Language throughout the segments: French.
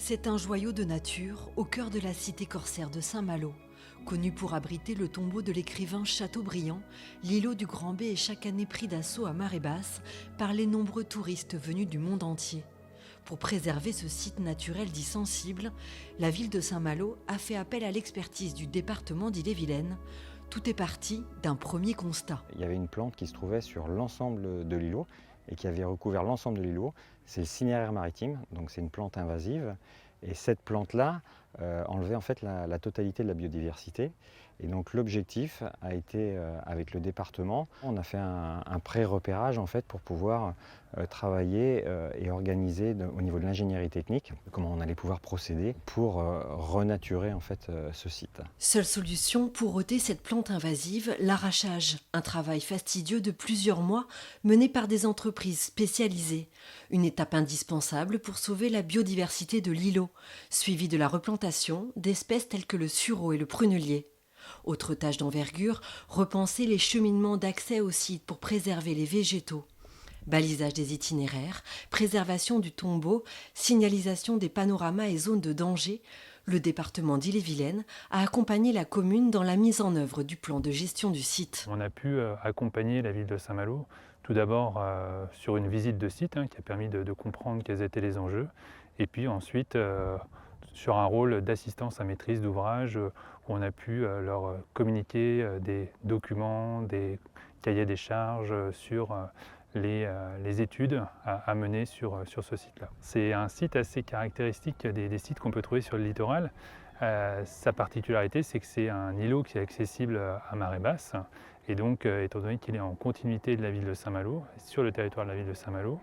C'est un joyau de nature au cœur de la cité corsaire de Saint-Malo. Connu pour abriter le tombeau de l'écrivain Chateaubriand, l'îlot du Grand-B est chaque année pris d'assaut à marée basse par les nombreux touristes venus du monde entier. Pour préserver ce site naturel dit sensible, la ville de Saint-Malo a fait appel à l'expertise du département d'Ille-et-Vilaine. Tout est parti d'un premier constat. Il y avait une plante qui se trouvait sur l'ensemble de l'îlot et qui avait recouvert l'ensemble de l'îlot. C'est le cinéraire maritime, donc c'est une plante invasive. Et cette plante-là enlevait en fait la totalité de la biodiversité. Et donc l'objectif a été, avec le département, on a fait un pré-repérage en fait pour pouvoir travailler et organiser au niveau de l'ingénierie technique comment on allait pouvoir procéder pour renaturer en fait ce site. Seule solution pour ôter cette plante invasive, l'arrachage. Un travail fastidieux de plusieurs mois mené par des entreprises spécialisées. Une étape indispensable pour sauver la biodiversité de l'îlot, suivie de la replantation d'espèces telles que le sureau et le prunellier. Autre tâche d'envergure, repenser les cheminements d'accès au site pour préserver les végétaux. Balisage des itinéraires, préservation du tombeau, signalisation des panoramas et zones de danger, le département d'Ille-et-Vilaine a accompagné la commune dans la mise en œuvre du plan de gestion du site. On a pu accompagner la ville de Saint-Malo, tout d'abord sur une visite de site qui a permis de comprendre quels étaient les enjeux, et puis ensuite sur un rôle d'assistance à maîtrise d'ouvrage où on a pu leur communiquer des documents, des cahiers des charges sur les études à mener sur ce site-là. C'est un site assez caractéristique des sites qu'on peut trouver sur le littoral. Sa particularité, c'est que c'est un îlot qui est accessible à marée basse. Et donc, étant donné qu'il est en continuité de la ville de Saint-Malo, sur le territoire de la ville de Saint-Malo,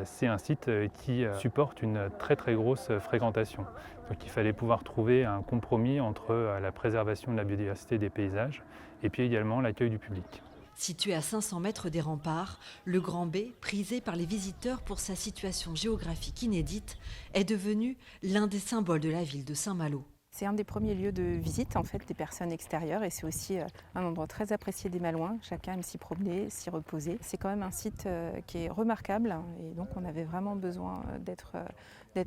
c'est un site qui supporte une très très grosse fréquentation. Donc il fallait pouvoir trouver un compromis entre la préservation de la biodiversité des paysages et puis également l'accueil du public. Situé à 500 mètres des remparts, le Grand-B, prisé par les visiteurs pour sa situation géographique inédite, est devenu l'un des symboles de la ville de Saint-Malo. C'est un des premiers lieux de visite en fait, des personnes extérieures et c'est aussi un endroit très apprécié des Malouins. Chacun aime s'y promener, s'y reposer. C'est quand même un site qui est remarquable et donc on avait vraiment besoin d'être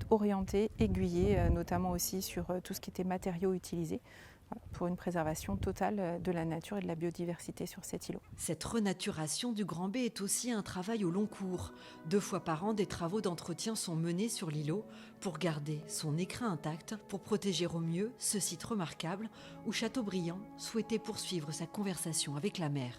orienté, aiguillé, notamment aussi sur tout ce qui était matériaux utilisés pour une préservation totale de la nature et de la biodiversité sur cet îlot. Cette renaturation du Grand-B est aussi un travail au long cours. 2 fois par an, des travaux d'entretien sont menés sur l'îlot pour garder son écrin intact, pour protéger au mieux ce site remarquable où Chateaubriand souhaitait poursuivre sa conversation avec la mer.